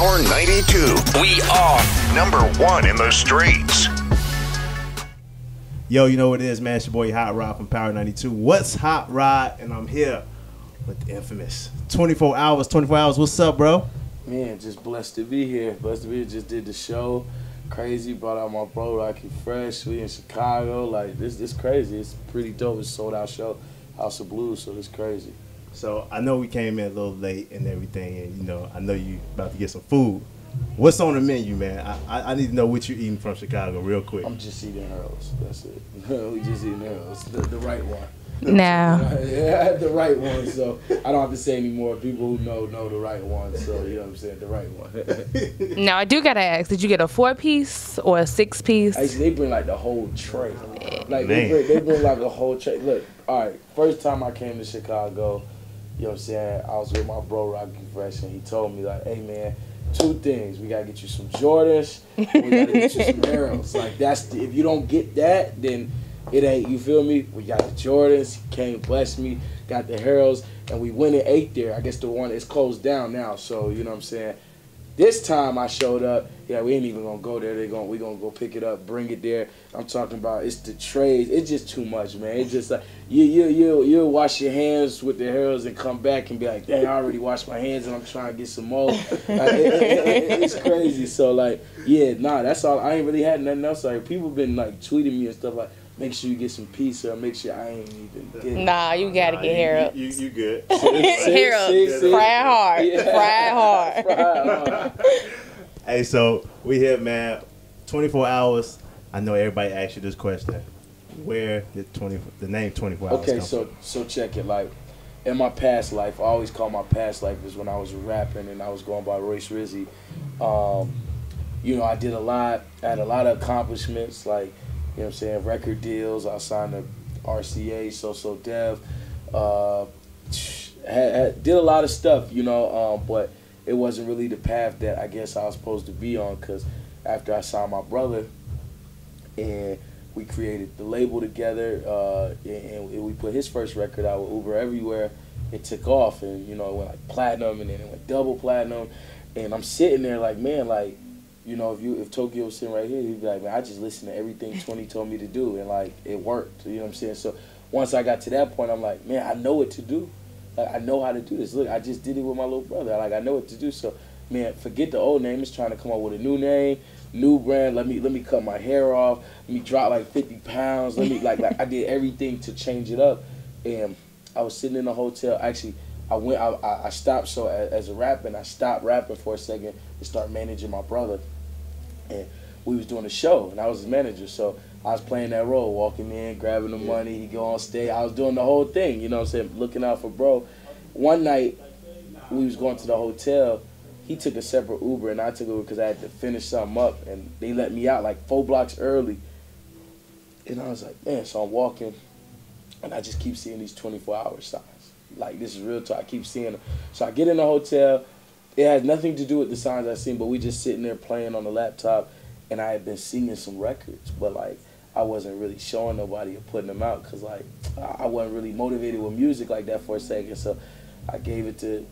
Power 92. We are #1 in the streets. Yo, you know what it is, man. It's your boy Hot Rod from Power 92. What's Hot Rod? And I'm here with the infamous 24 hours. 24 hours. What's up, bro? Man, just blessed to be here. Blessed to be here. Just did the show. Crazy. Brought out my bro, Rocky Fresh. We in Chicago. Like, this crazy. It's pretty dope. It's a sold out show. House of Blues, so it's crazy. So I know we came in a little late and everything, and you know, I know you about to get some food. What's on the menu, man? I need to know what you're eating from Chicago real quick. I'm just eating Harold's. That's it. We just eating Harold's. The right one. No. Yeah, the right one. So I don't have to say anymore. People who know the right one. So you know what I'm saying, the right one. Now I do gotta ask: did you get a 4-piece or a 6-piece? Actually, they bring like the whole tray. Like they bring like a whole tray. Look, all right. First time I came to Chicago, you know what I'm saying, I was with my bro Rocky Fresh, and he told me like, hey man, 2 things. We gotta get you some Jordans, and we gotta get you some Harold's. Like if you don't get that, then it ain't, you feel me? We got the Jordans, he came, blessed me, got the Harold's, and we went and ate there. I guess the one is closed down now, so you know what I'm saying. This time I showed up, yeah, we ain't even gonna go there. We gonna go pick it up, bring it there. I'm talking about, it's the trays. It's just too much, man. It's just like you'll wash your hands with the Harold's and come back and be like, dang, I already washed my hands and I'm trying to get some more. It's crazy. So like, yeah, nah, that's all. I ain't really had nothing else. Like people been like tweeting me and stuff like, make sure you get some pizza, or make sure I ain't even get it. Nah, you gotta get Harold. You good. Harold, fry hard. Yeah. Fry hard. Fry hard. Hey, so we here, man. 24 hours. I know everybody asked you this question. Where did the name 24 hours Okay, come so check it. Like, in my past life, I always call my past life is when I was rapping and I was going by Royce Rizzy. You know, I did a lot. I had a lot of accomplishments, like, you know what I'm saying, record deals. I signed to RCA, So Dev. Did a lot of stuff, you know, but it wasn't really the path that I guess I was supposed to be on, because after I signed my brother and we created the label together, and we put his first record out with Uber Everywhere, it took off, and, you know, it went like platinum, and then it went double platinum, and I'm sitting there like, man, like, you know, if Tokyo was sitting right here, he'd be like, man, I just listened to everything 20 told me to do, and like, it worked, you know what I'm saying? So once I got to that point, I'm like, man, I know what to do. Like, I know how to do this. Look, I just did it with my little brother. Like, I know what to do. So, man, forget the old name. It's trying to come up with a new name, new brand. Let me cut my hair off. Let me drop like 50 pounds. Let me like I did everything to change it up. And I was sitting in a hotel. Actually, I stopped. So as a rapper, I stopped rapping for a second to start managing my brother. And we was doing a show, and I was his manager. So I was playing that role, walking in, grabbing the money, he go on stage. I was doing the whole thing, you know what I'm saying, looking out for bro. One night, we was going to the hotel. He took a separate Uber, and I took Uber because I had to finish something up, and they let me out like 4 blocks early. And I was like, man, so I'm walking, and I just keep seeing these 24-hour signs. Like, this is real talk. I keep seeing them. So I get in the hotel. It has nothing to do with the signs I seen, but we just sitting there playing on the laptop, and I had been singing some records, but like I wasn't really showing nobody or putting them out because like I wasn't really motivated with music like that for a second. So I gave it to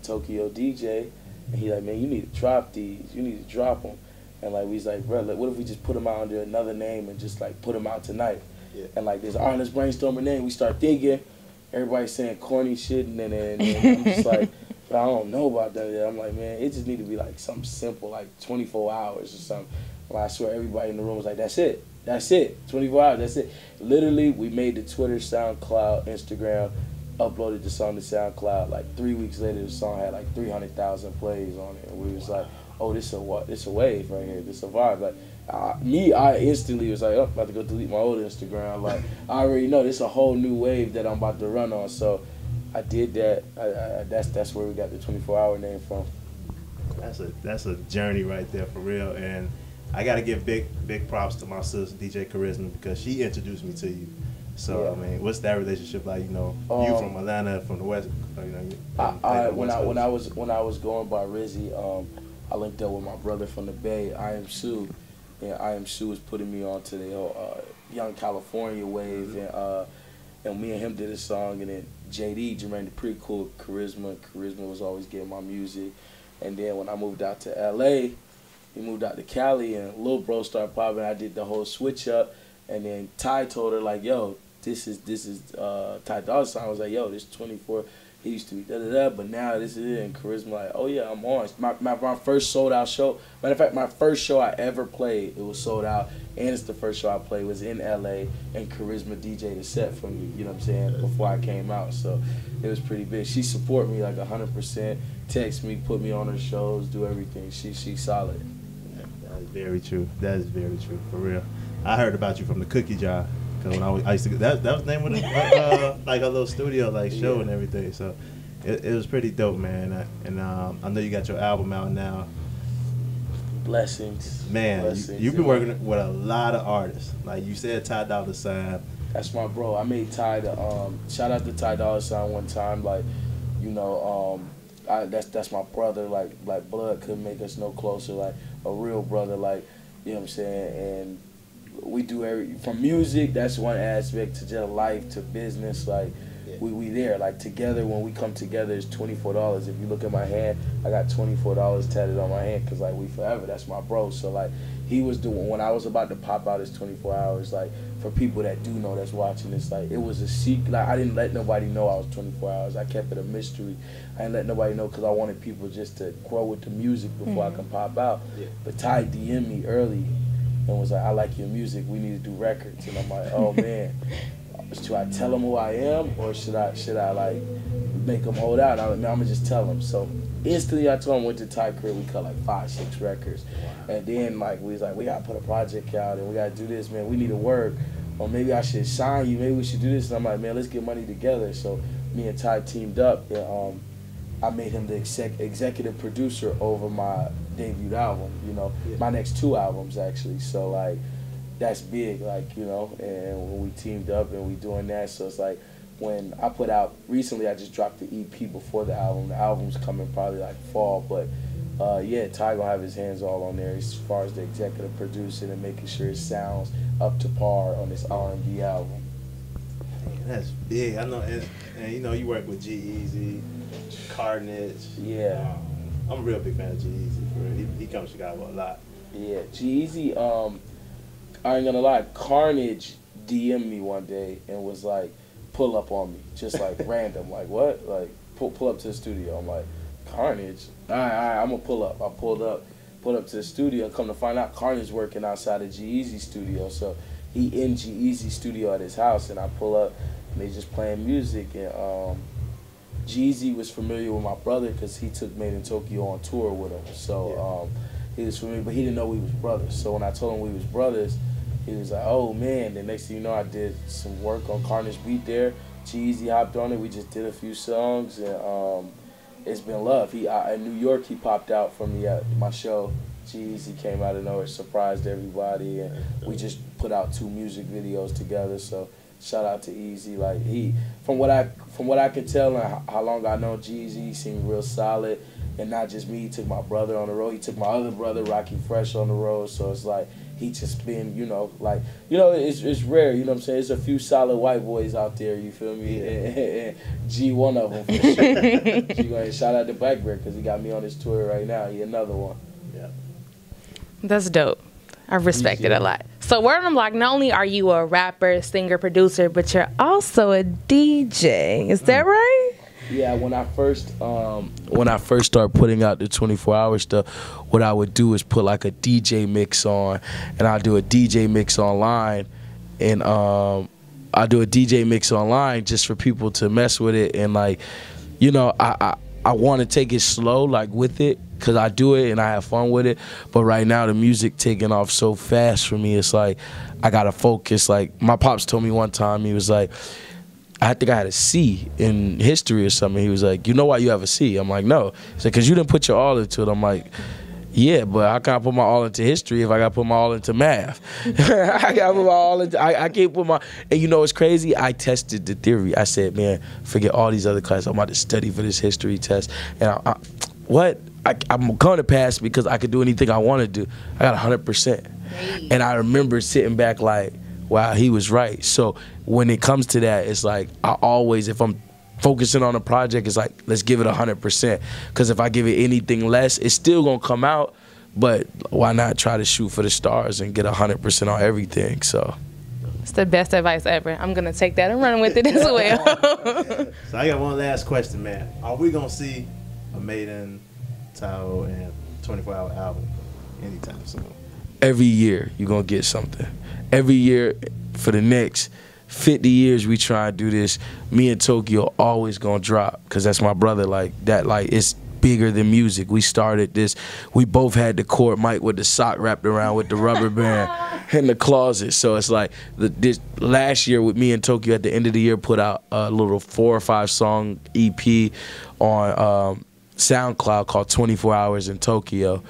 Tokyo DJ, and he like, man, you need to drop these. You need to drop them. And like we was like, bro, like, what if we just put them out under another name and just like put them out tonight? Yeah. And like this, all right, let's brainstorm a name. We start thinking. Everybody's saying corny shit, and then I'm just like, but I don't know about that yet. I'm like, man, it just need to be like something simple, like 24 hours or something. Well, I swear everybody in the room was like, that's it. That's it. 24 hours, that's it. Literally, we made the Twitter, SoundCloud, Instagram, uploaded the song to SoundCloud. Like 3 weeks later, the song had like 300,000 plays on it. And we was like, oh, this a wave right here. This a vibe. Like, I instantly was like, oh, I'm about to go delete my old Instagram. Like, I already know this a whole new wave that I'm about to run on. So I did that. That's where we got the 24-hour name from. That's a journey right there for real. And I got to give big props to my sister, DJ Charisma, because she introduced me to you. So, yeah. I mean, what's that relationship like? You know, you from Atlanta, from the West. You know, when I was going by Rizzy, I linked up with my brother from the Bay, I Am Sue, and I Am Sue was putting me onto the Young California wave, and me and him did a song, and then JD, Jermaine, the pretty cool Charisma was always getting my music. And then when I moved out to LA, he moved out to Cali, and Lil Bro started popping. I did the whole switch up, and then Ty told her like, "Yo, this is Ty Dolla $ign." I was like, "Yo, this 24. He used to be da-da-da, but now this is it." And Charisma like, "Oh yeah, I'm on." My first sold out show. Matter of fact, my first show I ever played, it was sold out, and it's the first show I played was in LA, and Charisma DJ'd the set for me. You know what I'm saying? Before I came out, so it was pretty big. She support me like 100%. Text me, put me on her shows, do everything. She's solid. That's very true. That is very true, for real. I heard about you from the Cookie Jar. Cause when I used to, that was the name of the, like a little studio like show and everything. So it was pretty dope, man. And I know you got your album out now. Blessings. Man, Blessings. you've been working with a lot of artists. Like you said, Ty Dolla $ign. That's my bro. I made Ty the shout out to Ty Dolla $ign one time. Like, you know, that's my brother. Like blood couldn't make us no closer. Like a real brother. Like, you know what I'm saying. And we do from music. That's one aspect to just life to business. Like we there. Like together when we come together, it's $24. If you look at my hand, I got $24 tatted on my hand because like we forever. That's my bro. So like he was doing when I was about to pop out his 24 hours. Like for people that do know that's watching, it's like it was a secret. Like I didn't let nobody know I was 24 hours. I kept it a mystery. I didn't let nobody know because I wanted people just to grow with the music before I can pop out. But Ty DM'd me early and was like, "I like your music. We need to do records." And I'm like, "Oh man, should I tell them who I am or should I like make them hold out?" I'm gonna just tell them. So instantly, I told him went to Ty crib. We cut like 5-6 records, and then like we was like, "We gotta put a project out and we gotta do this, man. We need to work, or maybe I should sign you. Maybe we should do this." And I'm like, "Man, let's get money together." So me and Ty teamed up, and I made him the executive producer over my debut album, you know, my next 2 albums actually. So like that's big, like, you know, and when we teamed up and we doing that, so it's like when I put out recently, I just dropped the EP before the album. The album's coming probably like fall, but yeah, Ty gonna have his hands all on there as far as the executive producing and making sure it sounds up to par on this R&B album. Man, that's big. I know, and you know, you work with G-Eazy, Carnage. Yeah. I'm a real big fan of G-Eazy, for real. He comes to Chicago a lot. Yeah, G-Eazy, I ain't gonna lie, Carnage DM'd me one day and was like, "Pull up on me," just like random, like what? Like pull up to the studio. I'm like, Carnage? All right, I'm gonna pull up. I pulled up to the studio. Come to find out, Carnage working outside of G-Eazy studio. So he in G-Eazy studio at his house, and I pull up, and they just playing music. And G-Eazy was familiar with my brother because he took MadeInTYO on tour with him. So he was familiar, but he didn't know we was brothers. So when I told him we was brothers, he was like, "Oh man!" The next thing you know, I did some work on Carnage beat there. G-Eazy hopped on it. We just did a few songs, and it's been love. In New York, he popped out from my show. G-Eazy came out of nowhere, surprised everybody, and we just put out 2 music videos together. So shout out to Eazy. Like from what I can tell and how long I know G-Eazy, he seemed real solid, and not just me. He took my brother on the road. He took my other brother, Rocky Fresh, on the road. So it's like he just been, it's rare. You know what I'm saying? There's a few solid white boys out there. You feel me? And G one of them for sure. Shout out to Blackbeard because he got me on his tour right now. He another one. Yeah. That's dope. I respect it a lot. So Word on Block, not only are you a rapper, singer, producer, but you're also a DJ. Is that right? Yeah, when I first started putting out the 24-hour stuff, what I would do is put like a DJ mix on, and I'll do a DJ mix online, and I do a DJ mix online just for people to mess with it, and like, you know, I want to take it slow, like with it, because I do it and I have fun with it. But right now the music taking off so fast for me, it's like I gotta focus. Like my pops told me one time, he was like, I think I had a C in history or something. He was like, "You know why you have a C?" I'm like, "No." He's like, "Because you didn't put your all into it." I'm like, "Yeah, but I can't put my all into history if I got to put my all into math." I got to put my all into, I can't put my, and you know what's crazy? I tested the theory. I said, "Man, forget all these other classes. I'm about to study for this history test." And I'm going to pass because I could do anything I want to do. I got 100%. And I remember sitting back like, wow, he was right. So when it comes to that, it's like I always, if I'm focusing on a project is like, let's give it 100%. Because if I give it anything less, it's still gonna come out. But why not try to shoot for the stars and get 100% on everything? So it's the best advice ever. I'm gonna take that and run with it as well. So I got one last question, man. Are we gonna see a MadeInTYO and 24-hour album anytime soon? Every year you're gonna get something. Every year for the next 50 years we try and do this. Me and Tokyo always gonna drop, because that's my brother. Like that, like it's bigger than music. We started this. We both had the court mic with the sock wrapped around with the rubber band in the closet. So it's like this last year with me and Tokyo at the end of the year put out a little 4 or 5 song EP on SoundCloud called 24 Hours in Tokyo,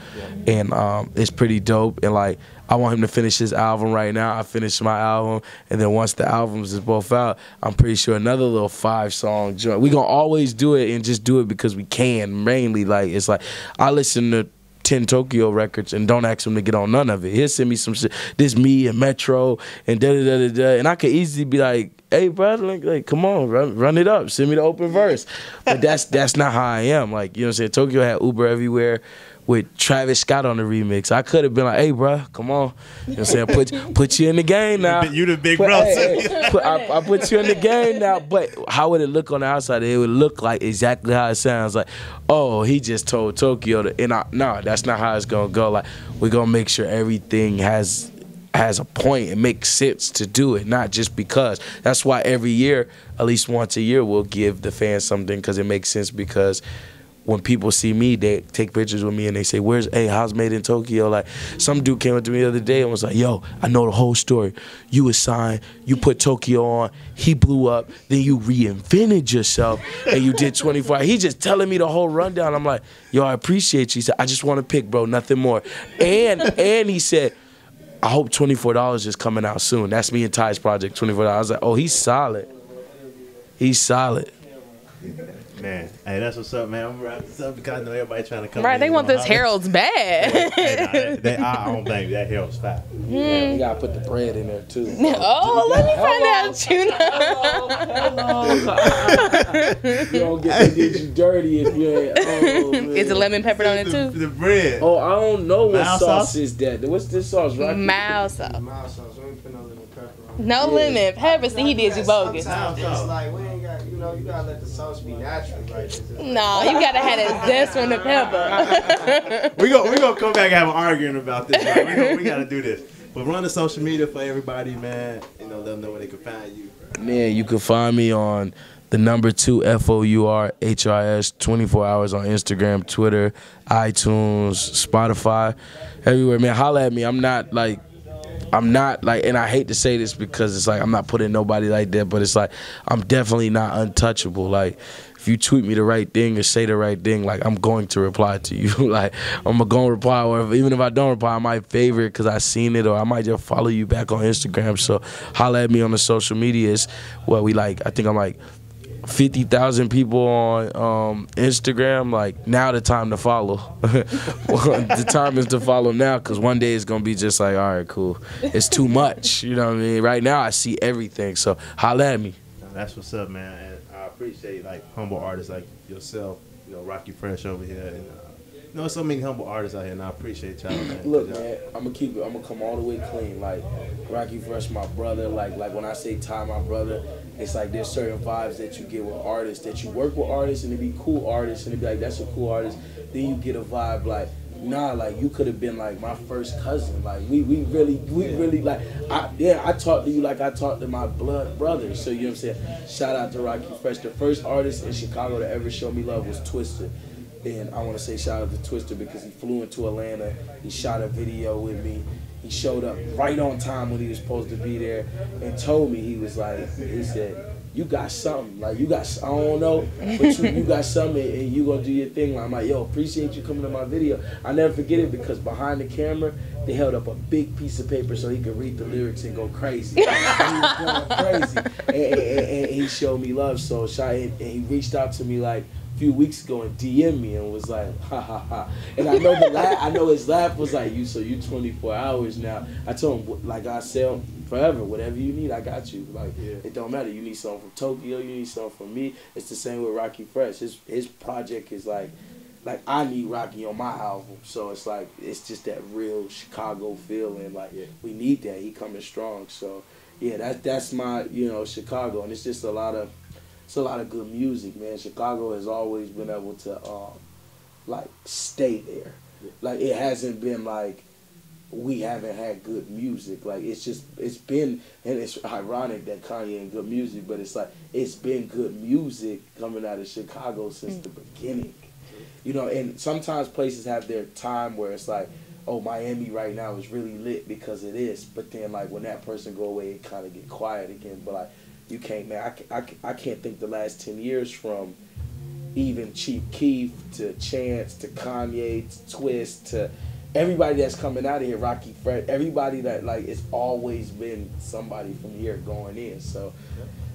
and it's pretty dope. And like, I want him to finish his album right now. I finished my album, and then once the albums is both out, I'm pretty sure another little 5-song joint. We gonna always do it and just do it because we can. Mainly, like, it's like I listen to 10 Tokyo records and don't ask him to get on none of it. He'll send me some shit. This me and Metro and da-da-da-da-da. And I could easily be like, hey, bro, like come on, run it up. Send me the open verse. But that's not how I am. Like, you know what I'm saying? Tokyo had Uber Everywhere with Travis Scott on the remix. I could have been like, hey, bro, come on. You know what I'm saying? Put you in the game now. You the big bro. I put you in the game now. But how would it look on the outside? It would look like exactly how it sounds. Like, oh, he just told Tokyo to, and no, that's not how it's going to go. Like, we're going to make sure everything has a point and makes sense to do it, not just because. That's why every year, at least once a year, we'll give the fans something, because it makes sense. Because when people see me, they take pictures with me and they say, how's Made in Tokyo? Like, some dude came up to me the other day and was like, yo, I know the whole story. You was signed, you put Tokyo on, he blew up, then you reinvented yourself and you did 24 hours. He just telling me the whole rundown. I'm like, yo, I appreciate you. He said, I just want to pick, bro, nothing more. And he said, I hope $24 is coming out soon. That's me and Ty's project, $24. I was like, oh, he's solid. He's solid. Man, hey, that's what's up, man. I'm gonna wrap this up because I know everybody trying to come. Right, they want this Harold's bad. I don't think that Harold's fat. Yeah, we gotta put the bread in there too. Oh, let me find out, you know. You don't get to get you dirty if you ain't. Oh, is it lemon pepper on it too? The bread. Oh, I don't know what Mild sauce is that. What's this sauce, right? Mild sauce. Mild sauce. We ain't put no lemon pepper on. No lemon pepper. See, he did you bogus. Sometimes it's like we ain't got, you gotta let the sauce be natural, right? No, you gotta have that zest from the pepper. we gonna come back and have an argument about this. Right? We gotta do this. But run the social media for everybody, man. Let them know where they can find you. Man, you can find me on the number 2 FOURHRS 24 hours on Instagram, Twitter, iTunes, Spotify, everywhere. Man, holla at me. I'm not like, and I hate to say this because it's like I'm not putting nobody like that, but it's like I'm definitely not untouchable. Like, if you tweet me the right thing or say the right thing, like, I'm going to reply to you. Like, I'm going to reply, or even if I don't reply, I might favorite because I seen it, or I might just follow you back on Instagram. So holla at me on the social medias. Well, I think I'm like 50,000 people on Instagram. Like, now the time to follow. The time is to follow now, because one day it's going to be just like, all right, cool. It's too much. You know what I mean? Right now I see everything. So holla at me. That's what's up, man. And I appreciate humble artists like yourself, Rocky Fresh over here, and so many humble artists out here, and I appreciate y'all, man. Look, man, I'm gonna come all the way clean. Like, Rocky Fresh, my brother. Like when I say Ty, my brother, it's like there's certain vibes that you get with artists, that you work with artists, and they be cool artists, and they be like, that's a cool artist. Then you get a vibe like, nah, like, you could have been like my first cousin. Like, we really like, I talk to you like I talk to my blood brothers. So, you know what I'm saying? Shout out to Rocky Fresh. The first artist in Chicago to ever show me love was Twister. And I want to say shout out to Twister because he flew into Atlanta. He shot a video with me. He showed up right on time when he was supposed to be there and told me, he said, you got something. Like, I don't know, but you got something and you gonna do your thing. Like, I'm like, yo, appreciate you coming to my video. I never forget it because behind the camera, they held up a big piece of paper so he could read the lyrics and go crazy. And he was going crazy. And he showed me love. So, and he reached out to me like a few weeks ago and DM me and was like, ha ha ha. And I know I know his laugh was like, you 24 hours now. I told him, like I sell forever, whatever you need, I got you. Like it don't matter. You need something from Tokyo, you need something from me. It's the same with Rocky Fresh. His project is like I need Rocky on my album. So it's like it's just that real Chicago feeling. Like we need that. He coming strong. So yeah, that's my Chicago, and it's just a lot of good music, man. Chicago has always been able to like stay there. Like it hasn't been like we haven't had good music. Like it's been, and it's ironic that Kanye ain't good music, but it's like it's been good music coming out of Chicago since the beginning. And sometimes places have their time where it's like, oh, Miami right now is really lit because it is. But then like when that person go away, it kind of get quiet again. But like you can't, man. I can't think the last 10 years from even Chief Keef to Chance to Kanye to Twist to everybody that's coming out of here, Rocky Fresh, everybody that like it's always been somebody from here going in. So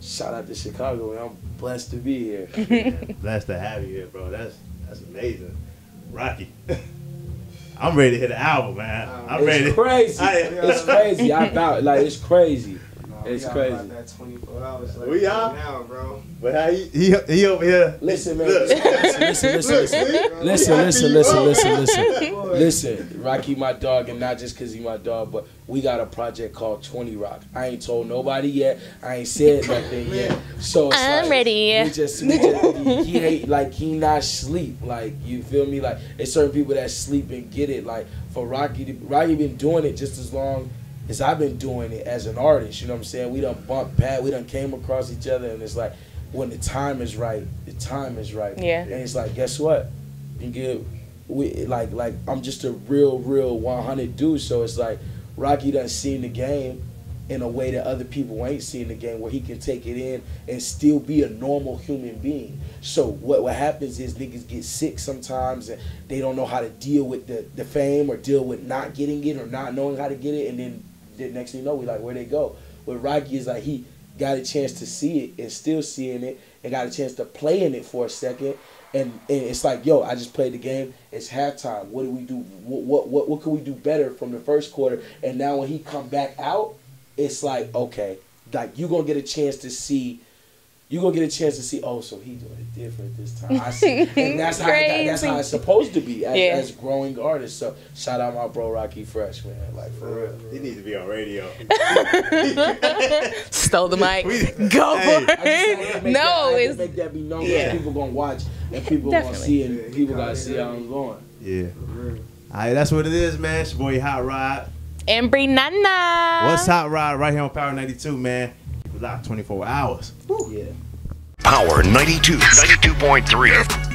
shout out to Chicago, man. I'm blessed to be here. Man, blessed to have you here, bro. That's amazing. Rocky. I'm ready to hit the album, man. I'm ready. It's crazy. It's crazy. It's crazy. It's crazy. About that 24 hours like We are now, bro. But how he over here? Listen, man. Look. Listen. Rocky my dog, and not just because he my dog, but we got a project called 20 Rock. I ain't told nobody yet. I ain't said nothing yet. So it's I'm ready. We just he ain't like he not sleep. Like you feel me? Like it's certain people that sleep and get it. Like for Rocky been doing it just as long as I've been doing it as an artist. You know what I'm saying? We done bumped past, we done came across each other, and it's like when the time is right, the time is right. Yeah. And it's like, guess what? Like I'm just a real 100 dude. So it's like Rocky done seen the game in a way that other people ain't seen the game, where he can take it in and still be a normal human being. So what happens is niggas get sick sometimes and they don't know how to deal with the fame or deal with not getting it or not knowing how to get it, and then the next thing you know, we like, where they go? With Rocky is like he got a chance to see it and still seeing it and got a chance to play in it for a second. And it's like, yo, I just played the game. It's halftime. What do we do? What can we do better from the first quarter? And now when he come back out, it's like, okay, like you're gonna get a chance to see. Oh, so he doing it different this time. I see, and that's how it's supposed to be as growing artists. So shout out my bro Rocky Fresh, man. Like for real, he needs to be on radio. Stole the mic. Go for it. It's make that be known. People gonna watch and people gonna see and people gotta see how I'm going. Yeah. All right, that's what it is, man. It's your boy Hot Rod. And Nana. What's Hot Rod right here on Power 92, man? Locked 24 hours. Yeah. Power 92, 92.3.